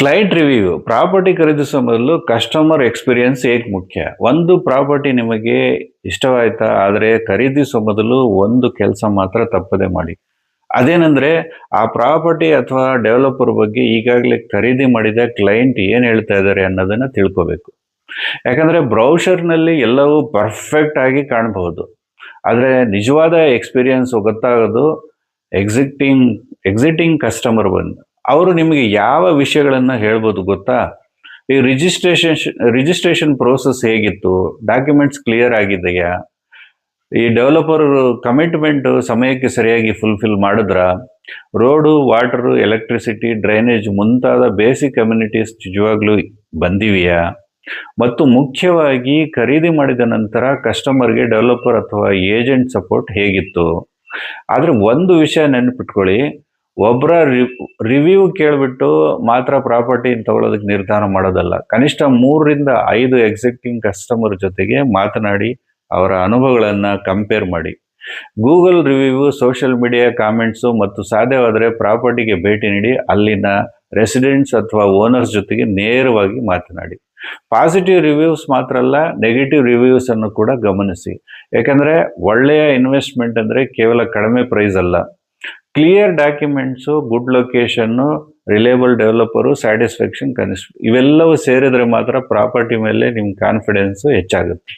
Client review property ಖರೀದಿಸುವ ಮೊದಲು customer experience ಏಕೆ ಮುಖ್ಯ. ಒಂದು ಪ್ರಾಪರ್ಟಿ ನಿಮಗೆ ಇಷ್ಟವಾಯ್ತಾ, ಆದರೆ ಖರೀದಿಸುವ ಮೊದಲು ಒಂದು ಕೆಲಸ ಮಾತ್ರ ತಪ್ಪದೆ ಮಾಡಿ. ಅದೇನೆಂದ್ರೆ ಆ ಪ್ರಾಪರ್ಟಿ ಅಥವಾ ಡೆವಲಪರ್ ಬಗ್ಗೆ ಈಗಾಗಲೇ ಖರೀದಿ ಮಾಡಿದ ಕ್ಲೈಂಟ್ ಏನು ಹೇಳ್ತಾ ಇದ್ದಾರೆ ಅನ್ನೋದನ್ನ ತಿಳ್ಕೋಬೇಕು. ಯಾಕಂದ್ರೆ ಬ್ರೌಷರ್ನಲ್ಲಿ ಎಲ್ಲವೂ ಪರ್ಫೆಕ್ಟ್ ಆಗಿ ಕಾಣಬಹುದು, ಆದರೆ ನಿಜವಾದ ಎಕ್ಸ್ಪೀರಿಯನ್ಸ್ ಗೊತ್ತಾಗೋದು ಎಕ್ಸಿಟಿಂಗ್ ಕಸ್ಟಮರ್ ಬಂದು ಅವರು ನಿಮಗೆ ಯಾವ ವಿಷಯಗಳನ್ನ ಹೇಳ್ಬೋದು ಗೊತ್ತಾ. ಈ ರಿಜಿಸ್ಟ್ರೇಷನ್ ಪ್ರೋಸೆಸ್ ಹೇಗಿತ್ತು, ಡಾಕ್ಯುಮೆಂಟ್ಸ್ ಕ್ಲಿಯರ್ ಆಗಿದೆಯಾ, ಈ ಡೆವಲಪರ್ ಕಮಿಟ್ಮೆಂಟ್ ಸಮಯಕ್ಕೆ ಸರಿಯಾಗಿ ಫುಲ್ಫಿಲ್ ಮಾಡಿದ್ರ, ರೋಡು, ವಾಟರು, ಎಲೆಕ್ಟ್ರಿಸಿಟಿ, ಡ್ರೈನೇಜ್ ಮುಂತಾದ ಬೇಸಿಕ್ ಕಮ್ಯುನಿಟೀಸ್ ನಿಜವಾಗ್ಲೂ ಬಂದಿವೆಯಾ, ಮತ್ತು ಮುಖ್ಯವಾಗಿ ಖರೀದಿ ಮಾಡಿದ ನಂತರ ಕಸ್ಟಮರ್ಗೆ ಡೆವಲಪರ್ ಅಥವಾ ಏಜೆಂಟ್ ಸಪೋರ್ಟ್ ಹೇಗಿತ್ತು. ಆದ್ರೆ ಒಂದು ವಿಷಯ ನೆನಪಿಟ್ಕೊಳ್ಳಿ, ಒಬ್ಬರ ರಿವ್ಯೂ ಕೇಳಿಬಿಟ್ಟು ಮಾತ್ರ ಪ್ರಾಪರ್ಟಿ ತಗೊಳ್ಳೋದಕ್ಕೆ ನಿರ್ಧಾರ ಮಾಡೋದಲ್ಲ. ಕನಿಷ್ಠ 3 ರಿಂದ 5 ಎಕ್ಸಿಸ್ಟಿಂಗ್ ಕಸ್ಟಮರ್ ಜೊತೆಗೆ ಮಾತನಾಡಿ ಅವರ ಅನುಭವಗಳನ್ನು ಕಂಪೇರ್ ಮಾಡಿ. Google review, social media comments ಮತ್ತು ಸಾಧ್ಯವಾದರೆ ಪ್ರಾಪರ್ಟಿಗೆ ಭೇಟಿ ನೀಡಿ ಅಲ್ಲಿನ ರೆಸಿಡೆಂಟ್ಸ್ ಅಥವಾ ಓನರ್ಸ್ ಜೊತೆಗೆ ನೇರವಾಗಿ ಮಾತನಾಡಿ. ಪಾಸಿಟಿವ್ ರಿವ್ಯೂಸ್ ಮಾತ್ರ ಅಲ್ಲ, ನೆಗೆಟಿವ್ ರಿವ್ಯೂಸ್ ಅನ್ನು ಕೂಡ ಗಮನಿಸಿ. ಯಾಕಂದ್ರೆ ಒಳ್ಳೆಯ ಇನ್ವೆಸ್ಟ್ಮೆಂಟ್ ಅಂದ್ರೆ ಕೇವಲ ಕಡಿಮೆ ಪ್ರೈಸ್ ಅಲ್ಲ, clear documents, good location, reliable developer, satisfaction ಕನಿಷ್ಠ ಇವೆಲ್ಲವೂ ಸೇರಿದ್ರೆ ಮಾತ್ರ ಪ್ರಾಪರ್ಟಿ ಮೇಲೆ ನಿಮ್ಮ ಕಾನ್ಫಿಡೆನ್ಸ್ ಹೆಚ್ಚಾಗುತ್ತೆ.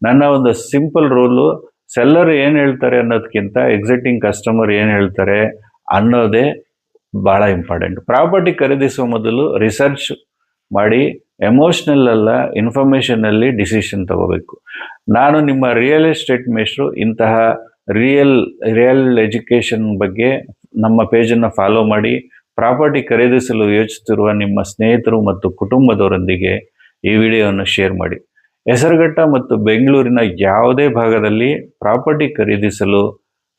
ನನ್ನ ಒಂದು ಸಿಂಪಲ್ ರೂಲು, ಸೆಲ್ಲರ್ ಏನು ಹೇಳ್ತಾರೆ ಅನ್ನೋದಕ್ಕಿಂತ ಎಕ್ಸಿಟಿಂಗ್ ಕಸ್ಟಮರ್ ಏನು ಹೇಳ್ತಾರೆ ಅನ್ನೋದೇ ಬಹಳ ಇಂಪಾರ್ಟೆಂಟ್. ಪ್ರಾಪರ್ಟಿ ಖರೀದಿಸುವ ಮೊದಲು ರಿಸರ್ಚ್ ಮಾಡಿ, ಎಮೋಷ್ನಲ್ ಅಲ್ಲ ಇನ್ಫಾರ್ಮೇಷನಲ್ಲಿ ಡಿಸಿಷನ್ ತಗೋಬೇಕು. ನಾನು ನಿಮ್ಮ ರಿಯಲ್ ಎಸ್ಟೇಟ್ ಮೇಷ್ಟ್ರು. ಇಂತಹ ರಿಯಲ್ ಎಜುಕೇಷನ್ ಬಗ್ಗೆ ನಮ್ಮ ಪೇಜನ್ನು ಫಾಲೋ ಮಾಡಿ. ಪ್ರಾಪರ್ಟಿ ಖರೀದಿಸಲು ಯೋಚಿಸುತ್ತಿರುವ ನಿಮ್ಮ ಸ್ನೇಹಿತರು ಮತ್ತು ಕುಟುಂಬದವರೊಂದಿಗೆ ಈ ವಿಡಿಯೋವನ್ನು ಶೇರ್ ಮಾಡಿ. ಹೆಸರುಘಟ್ಟ ಮತ್ತು ಬೆಂಗಳೂರಿನ ಯಾವುದೇ ಭಾಗದಲ್ಲಿ ಪ್ರಾಪರ್ಟಿ ಖರೀದಿಸಲು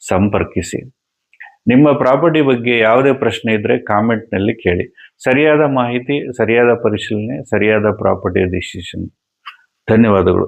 ಸಂಪರ್ಕಿಸಿ. ನಿಮ್ಮ ಪ್ರಾಪರ್ಟಿ ಬಗ್ಗೆ ಯಾವುದೇ ಪ್ರಶ್ನೆ ಇದ್ದರೆ ಕಾಮೆಂಟ್ನಲ್ಲಿ ಕೇಳಿ. ಸರಿಯಾದ ಮಾಹಿತಿ, ಸರಿಯಾದ ಪರಿಶೀಲನೆ, ಸರಿಯಾದ ಪ್ರಾಪರ್ಟಿ ಡಿಸಿಷನ್. ಧನ್ಯವಾದಗಳು.